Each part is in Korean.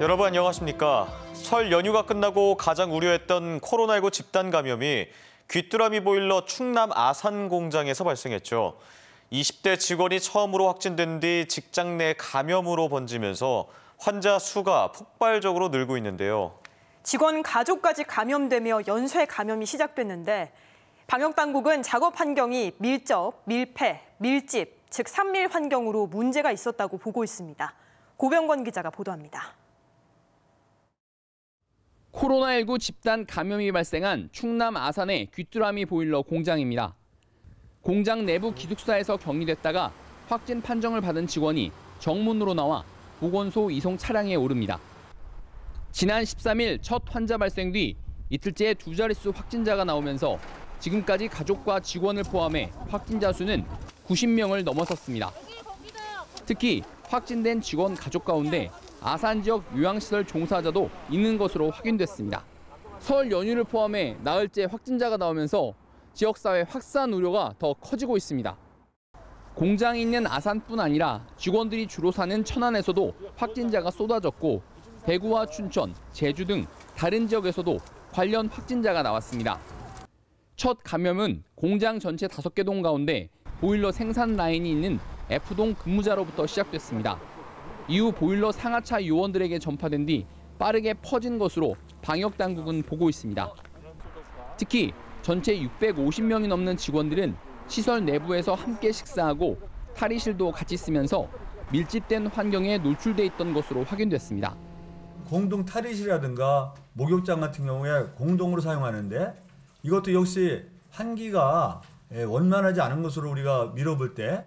여러분 안녕하십니까? 설 연휴가 끝나고 가장 우려했던 코로나19 집단 감염이 귀뚜라미 보일러 충남 아산 공장에서 발생했죠. 20대 직원이 처음으로 확진된 뒤 직장 내 감염으로 번지면서 환자 수가 폭발적으로 늘고 있는데요. 직원 가족까지 감염되며 연쇄 감염이 시작됐는데 방역당국은 작업 환경이 밀접, 밀폐, 밀집, 즉 산밀 환경으로 문제가 있었다고 보고 있습니다. 고병권 기자가 보도합니다. 코로나19 집단 감염이 발생한 충남 아산의 귀뚜라미 보일러 공장입니다. 공장 내부 기숙사에서 격리됐다가 확진 판정을 받은 직원이 정문으로 나와 보건소 이송 차량에 오릅니다. 지난 13일 첫 환자 발생 뒤 이틀째 두 자릿수 확진자가 나오면서 지금까지 가족과 직원을 포함해 확진자 수는 90명을 넘어섰습니다. 특히 확진된 직원 가족 가운데 아산 지역 요양시설 종사자도 있는 것으로 확인됐습니다. 설 연휴를 포함해 나흘째 확진자가 나오면서 지역사회 확산 우려가 더 커지고 있습니다. 공장이 있는 아산뿐 아니라 직원들이 주로 사는 천안에서도 확진자가 쏟아졌고 대구와 춘천, 제주 등 다른 지역에서도 관련 확진자가 나왔습니다. 첫 감염은 공장 전체 5개 동 가운데 보일러 생산 라인이 있는 F동 근무자로부터 시작됐습니다. 이후 보일러 상하차 요원들에게 전파된 뒤 빠르게 퍼진 것으로 방역당국은 보고 있습니다. 특히 전체 650명이 넘는 직원들은 시설 내부에서 함께 식사하고 탈의실도 같이 쓰면서 밀집된 환경에 노출돼 있던 것으로 확인됐습니다. 공동 탈의실이라든가 목욕장 같은 경우에 공동으로 사용하는데 이것도 역시 환기가 원만하지 않은 것으로 우리가 미뤄볼 때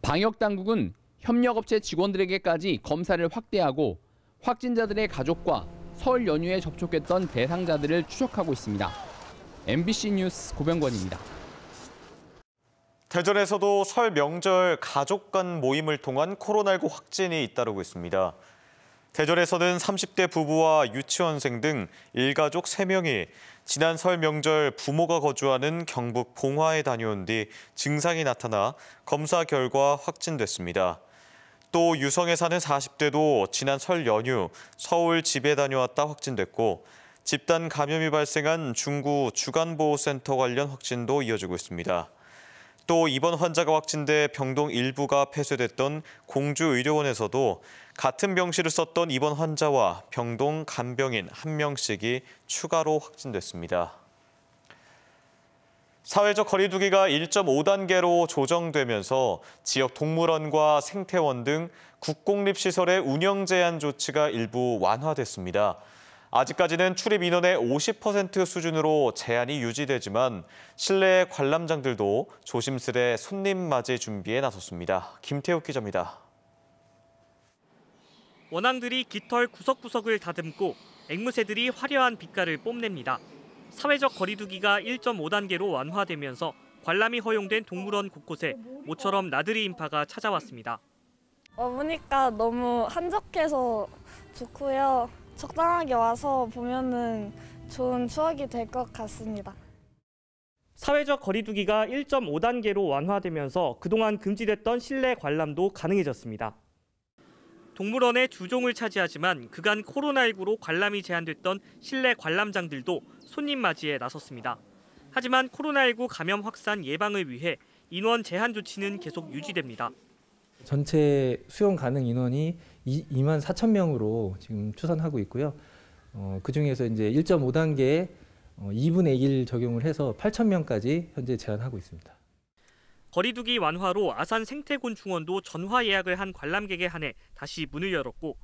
방역당국은 협력업체 직원들에게까지 검사를 확대하고 확진자들의 가족과 설 연휴에 접촉했던 대상자들을 추적하고 있습니다. MBC 뉴스 고병권입니다. 대전에서도 설 명절 가족 간 모임을 통한 코로나19 확진이 잇따르고 있습니다. 대전에서는 30대 부부와 유치원생 등 일가족 3명이 지난 설 명절 부모가 거주하는 경북 봉화에 다녀온 뒤 증상이 나타나 검사 결과 확진됐습니다. 또 유성에 사는 40대도 지난 설 연휴 서울 집에 다녀왔다 확진됐고 집단 감염이 발생한 중구 주간보호센터 관련 확진도 이어지고 있습니다. 또 이번 환자가 확진돼 병동 일부가 폐쇄됐던 공주의료원에서도 같은 병실을 썼던 입원 환자와 병동 간병인 1명씩이 추가로 확진됐습니다. 사회적 거리두기가 1.5단계로 조정되면서 지역 동물원과 생태원 등 국공립시설의 운영 제한 조치가 일부 완화됐습니다. 아직까지는 출입 인원의 50% 수준으로 제한이 유지되지만 실내 관람장들도 조심스레 손님 맞이 준비에 나섰습니다. 김태욱 기자입니다. 원앙들이 깃털 구석구석을 다듬고 앵무새들이 화려한 빛깔을 뽐냅니다. 사회적 거리두기가 1.5단계로 완화되면서 관람이 허용된 동물원 곳곳에 모처럼 나들이 인파가 찾아왔습니다. 보니까 너무 한적해서 좋고요. 적당하게 와서 보면은 좋은 추억이 될 것 같습니다. 사회적 거리두기가 1.5단계로 완화되면서 그동안 금지됐던 실내 관람도 가능해졌습니다. 동물원의 주종을 차지하지만 그간 코로나19로 관람이 제한됐던 실내 관람장들도 손님 맞이에 나섰습니다. 하지만 코로나19 감염 확산 예방을 위해 인원 제한 조치는 계속 유지됩니다. 전체 수용 가능 인원이 2만 4천 명으로 지금 추산하고 있고요. 그중에서 이제 1.5단계에 2분의 1 적용을 해서 8천 명까지 현재 제한하고 있습니다. 거리두기 완화로 아산 생태곤충원도 전화 예약을 한 관람객에 한해 다시 문을 열었고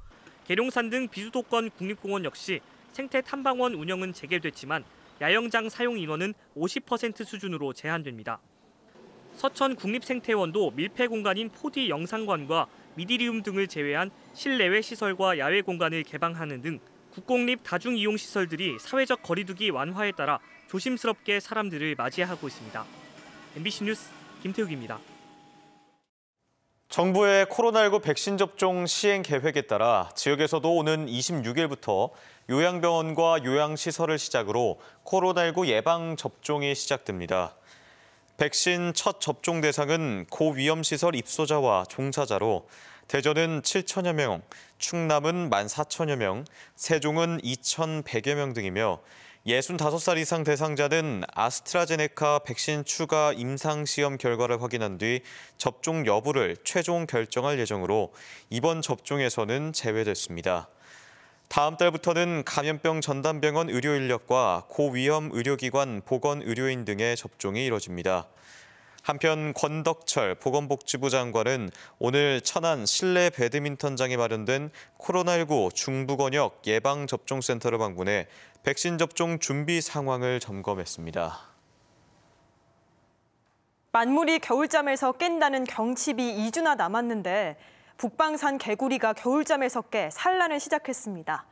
계룡산 등 비수도권 국립공원 역시 생태 탐방원 운영은 재개됐지만 야영장 사용 인원은 50% 수준으로 제한됩니다. 서천 국립생태원도 밀폐 공간인 4D 영상관과 미디리움 등을 제외한 실내외 시설과 야외 공간을 개방하는 등 국공립 다중이용시설들이 사회적 거리두기 완화에 따라 조심스럽게 사람들을 맞이하고 있습니다. MBC 뉴스 김태욱입니다. 정부의 코로나19 백신 접종 시행 계획에 따라 지역에서도 오는 26일부터 요양병원과 요양시설을 시작으로 코로나19 예방 접종이 시작됩니다. 백신 첫 접종 대상은 고위험시설 입소자와 종사자로 대전은 7천여 명, 충남은 14,000여 명, 세종은 2,100여 명 등이며 65살 이상 대상자는 아스트라제네카 백신 추가 임상시험 결과를 확인한 뒤 접종 여부를 최종 결정할 예정으로 이번 접종에서는 제외됐습니다. 다음 달부터는 감염병 전담병원 의료 인력과 고위험 의료기관 보건의료인 등의 접종이 이뤄집니다. 한편 권덕철 보건복지부 장관은 오늘 천안 실내 배드민턴장에 마련된 코로나19 중부권역 예방접종센터를 방문해 백신 접종 준비 상황을 점검했습니다. 만물이 겨울잠에서 깬다는 경칩이 2주나 남았는데 북방산 개구리가 겨울잠에서 깨 산란을 시작했습니다.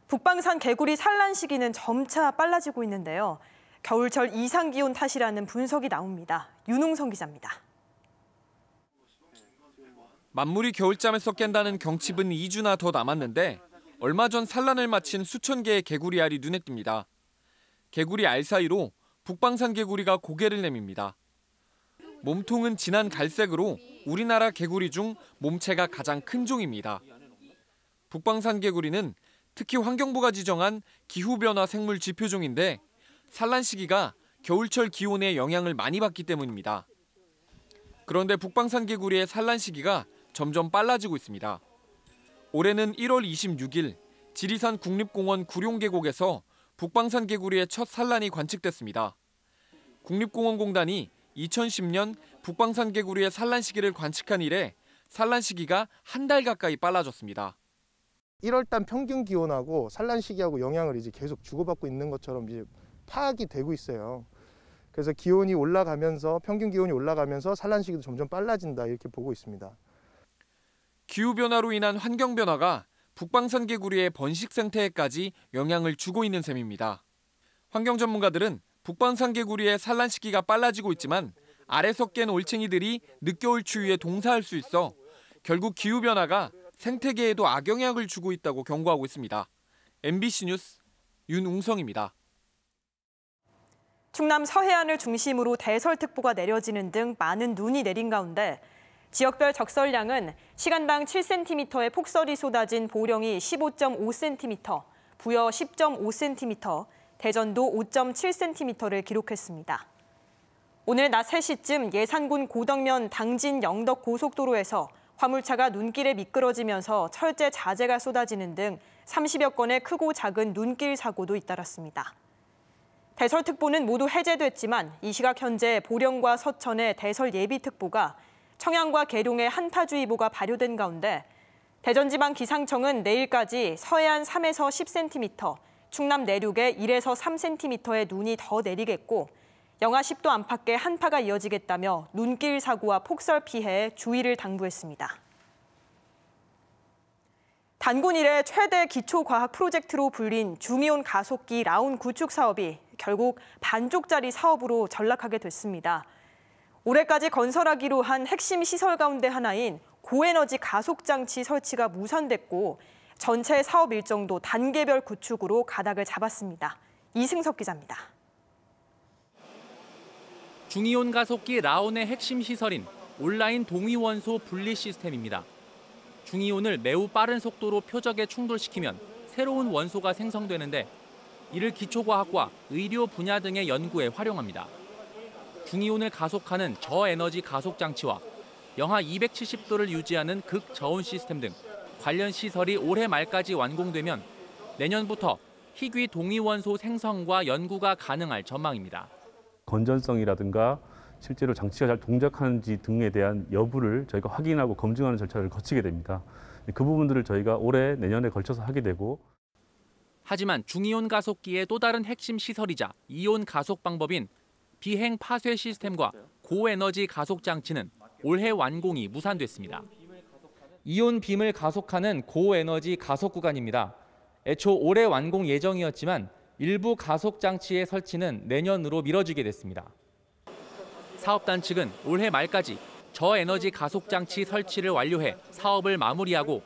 북방산 개구리 산란 시기는 점차 빨라지고 있는데요. 겨울철 이상 기온 탓이라는 분석이 나옵니다. 윤웅성 기자입니다. 만물이 겨울잠에서 깬다는 경칩은 2주나 더 남았는데 얼마 전 산란을 마친 수천 개의 개구리 알이 눈에 띕니다. 개구리 알 사이로 북방산 개구리가 고개를 내밉니다. 몸통은 진한 갈색으로 우리나라 개구리 중 몸체가 가장 큰 종입니다. 북방산 개구리는 특히 환경부가 지정한 기후변화 생물 지표종인데 산란 시기가 겨울철 기온에 영향을 많이 받기 때문입니다. 그런데 북방산 개구리의 산란 시기가 점점 빨라지고 있습니다. 올해는 1월 26일 지리산 국립공원 구룡계곡에서 북방산 개구리의 첫 산란이 관측됐습니다. 국립공원공단이 2010년 북방산 개구리의 산란 시기를 관측한 이래 산란 시기가 한 달 가까이 빨라졌습니다. 1월달 평균 기온하고 산란 시기하고 영향을 이제 계속 주고받고 있는 것처럼 이제 파악이 되고 있어요. 그래서 기온이 올라가면서 평균 기온이 올라가면서 산란 시기도 점점 빨라진다 이렇게 보고 있습니다. 기후변화로 인한 환경변화가 북방산 개구리의 번식 생태에까지 영향을 주고 있는 셈입니다. 환경 전문가들은 북방산 개구리의 산란 시기가 빨라지고 있지만 알에서 깬 올챙이들이 늦겨울 추위에 동사할 수 있어 결국 기후변화가 생태계에도 악영향을 주고 있다고 경고하고 있습니다. MBC 뉴스 윤웅성입니다. 충남 서해안을 중심으로 대설특보가 내려지는 등 많은 눈이 내린 가운데 지역별 적설량은 시간당 7cm의 폭설이 쏟아진 보령이 15.5cm, 부여 10.5cm, 대전도 5.7cm를 기록했습니다. 오늘 낮 3시쯤 예산군 고덕면 당진 영덕 고속도로에서 화물차가 눈길에 미끄러지면서 철제 자재가 쏟아지는 등 30여 건의 크고 작은 눈길 사고도 잇따랐습니다. 대설특보는 모두 해제됐지만 이 시각 현재 보령과 서천의 대설예비특보가 청양과 계룡에 한파주의보가 발효된 가운데 대전지방기상청은 내일까지 서해안 3에서 10cm, 충남 내륙에 1에서 3cm의 눈이 더 내리겠고 영하 10도 안팎의 한파가 이어지겠다며 눈길 사고와 폭설 피해에 주의를 당부했습니다. 단군 이래 최대 기초과학 프로젝트로 불린 중이온 가속기 라운 구축 사업이 결국 반쪽짜리 사업으로 전락하게 됐습니다. 올해까지 건설하기로 한 핵심 시설 가운데 하나인 고에너지 가속장치 설치가 무산됐고 전체 사업 일정도 단계별 구축으로 가닥을 잡았습니다. 이승석 기자입니다. 중이온 가속기 라온의 핵심 시설인 온라인 동위원소 분리 시스템입니다. 중이온을 매우 빠른 속도로 표적에 충돌시키면 새로운 원소가 생성되는데 이를 기초과학과 의료 분야 등의 연구에 활용합니다. 중이온을 가속하는 저에너지 가속장치와 영하 270도를 유지하는 극저온 시스템 등 관련 시설이 올해 말까지 완공되면 내년부터 희귀 동위원소 생성과 연구가 가능할 전망입니다. 건전성이라든가 실제로 장치가 잘 동작하는지 등에 대한 여부를 저희가 확인하고 검증하는 절차를 거치게 됩니다. 그 부분들을 저희가 올해 내년에 걸쳐서 하게 되고. 하지만 중이온 가속기의 또 다른 핵심 시설이자 이온 가속 방법인 비행 파쇄 시스템과 고에너지 가속 장치는 올해 완공이 무산됐습니다. 이온 빔을 가속하는 고에너지 가속 구간입니다. 애초 올해 완공 예정이었지만 일부 가속 장치의 설치는 내년으로 미뤄지게 됐습니다. 사업단 측은 올해 말까지 저에너지 가속 장치 설치를 완료해 사업을 마무리하고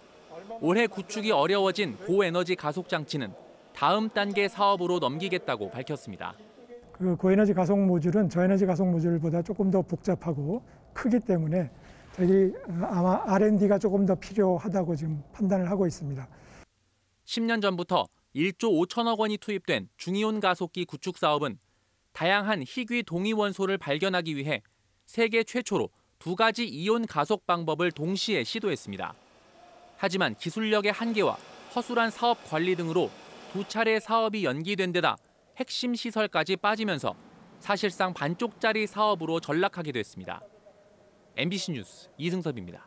올해 구축이 어려워진 고에너지 가속 장치는 다음 단계 사업으로 넘기겠다고 밝혔습니다. 그 고에너지 가속 모듈은 저에너지 가속 모듈보다 조금 더 복잡하고 크기 때문에 저희들이 아마 R&D가 조금 더 필요하다고 지금 판단을 하고 있습니다. 10년 전부터 1조 5천억 원이 투입된 중이온 가속기 구축 사업은 다양한 희귀 동위 원소를 발견하기 위해 세계 최초로 2가지 이온 가속 방법을 동시에 시도했습니다. 하지만 기술력의 한계와 허술한 사업 관리 등으로 2차례 사업이 연기된 데다 핵심 시설까지 빠지면서 사실상 반쪽짜리 사업으로 전락하게 됐습니다. MBC 뉴스 이승섭입니다.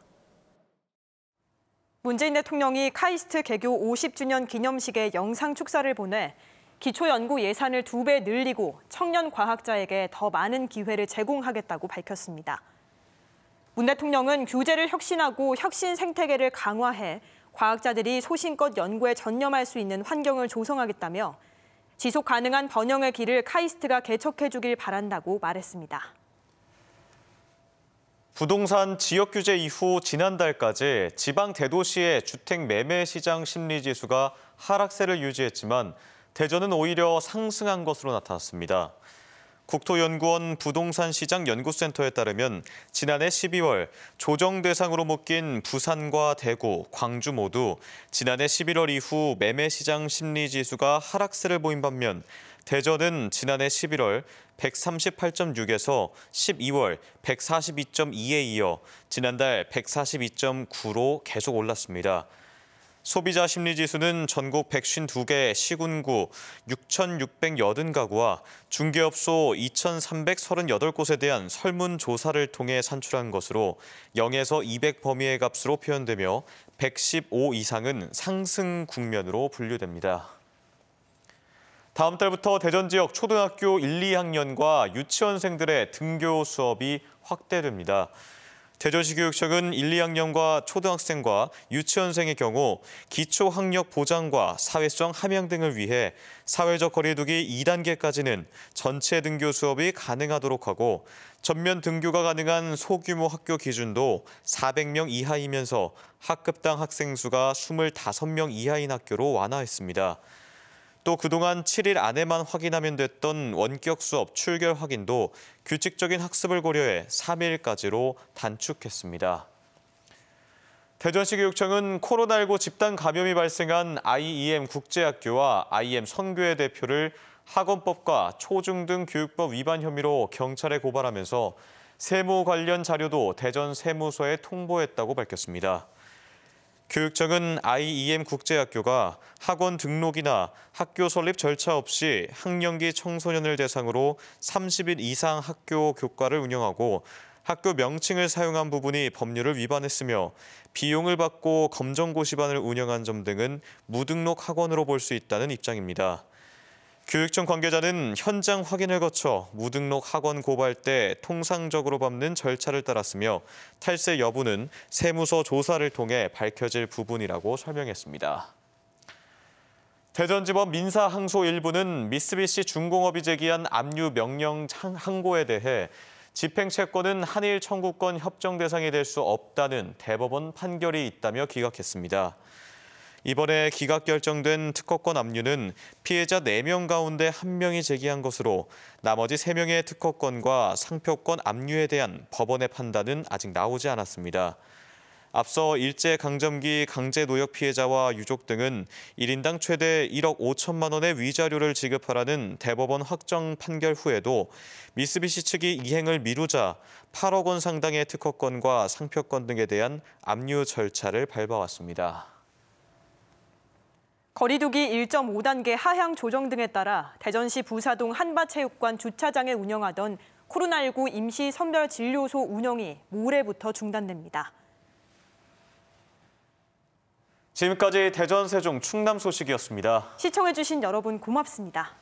문재인 대통령이 카이스트 개교 50주년 기념식에 영상 축사를 보내 기초연구 예산을 2배 늘리고 청년 과학자에게 더 많은 기회를 제공하겠다고 밝혔습니다. 문 대통령은 교재를 혁신하고 혁신 생태계를 강화해 과학자들이 소신껏 연구에 전념할 수 있는 환경을 조성하겠다며 지속 가능한 번영의 길을 카이스트가 개척해 주길 바란다고 말했습니다. 부동산 지역 규제 이후 지난달까지 지방 대도시의 주택 매매 시장 심리 지수가 하락세를 유지했지만 대전은 오히려 상승한 것으로 나타났습니다. 국토연구원 부동산 시장 연구센터에 따르면 지난해 12월 조정 대상으로 묶인 부산과 대구, 광주 모두 지난해 11월 이후 매매 시장 심리 지수가 하락세를 보인 반면 대전은 지난해 11월 138.6에서 12월 142.2에 이어 지난달 142.9로 계속 올랐습니다. 소비자 심리지수는 전국 152개 시군구 6,680가구와 중개업소 2,338곳에 대한 설문조사를 통해 산출한 것으로 0에서 200 범위의 값으로 표현되며 115 이상은 상승 국면으로 분류됩니다. 다음 달부터 대전 지역 초등학교 1, 2학년과 유치원생들의 등교 수업이 확대됩니다. 대전시 교육청은 1, 2학년과 초등학생과 유치원생의 경우 기초 학력 보장과 사회성 함양 등을 위해 사회적 거리두기 2단계까지는 전체 등교 수업이 가능하도록 하고 전면 등교가 가능한 소규모 학교 기준도 400명 이하이면서 학급당 학생 수가 25명 이하인 학교로 완화했습니다. 또 그동안 7일 안에만 확인하면 됐던 원격 수업 출결 확인도 규칙적인 학습을 고려해 3일까지로 단축했습니다. 대전시 교육청은 코로나19 집단 감염이 발생한 IEM 국제학교와 IEM 선교회 대표를 학원법과 초중등 교육법 위반 혐의로 경찰에 고발하면서 세무 관련 자료도 대전 세무서에 통보했다고 밝혔습니다. 교육청은 IEM 국제학교가 학원 등록이나 학교 설립 절차 없이 학령기 청소년을 대상으로 30일 이상 학교 교과를 운영하고 학교 명칭을 사용한 부분이 법률을 위반했으며 비용을 받고 검정고시반을 운영한 점 등은 무등록 학원으로 볼 수 있다는 입장입니다. 교육청 관계자는 현장 확인을 거쳐 무등록 학원 고발 때 통상적으로 밟는 절차를 따랐으며 탈세 여부는 세무서 조사를 통해 밝혀질 부분이라고 설명했습니다. 대전지법 민사항소 1부는 미쓰비시 중공업이 제기한 압류 명령 항고에 대해 집행채권은 한일 청구권 협정 대상이 될 수 없다는 대법원 판결이 있다며 기각했습니다. 이번에 기각 결정된 특허권 압류는 피해자 4명 가운데 1명이 제기한 것으로 나머지 3명의 특허권과 상표권 압류에 대한 법원의 판단은 아직 나오지 않았습니다. 앞서 일제강점기 강제노역 피해자와 유족 등은 1인당 최대 1억 5천만 원의 위자료를 지급하라는 대법원 확정 판결 후에도 미쓰비시 측이 이행을 미루자 8억 원 상당의 특허권과 상표권 등에 대한 압류 절차를 밟아왔습니다. 거리두기 1.5단계 하향 조정 등에 따라 대전시 부사동 한밭체육관 주차장에 운영하던 코로나19 임시 선별진료소 운영이 모레부터 중단됩니다. 지금까지 대전, 세종, 충남 소식이었습니다. 시청해주신 여러분 고맙습니다.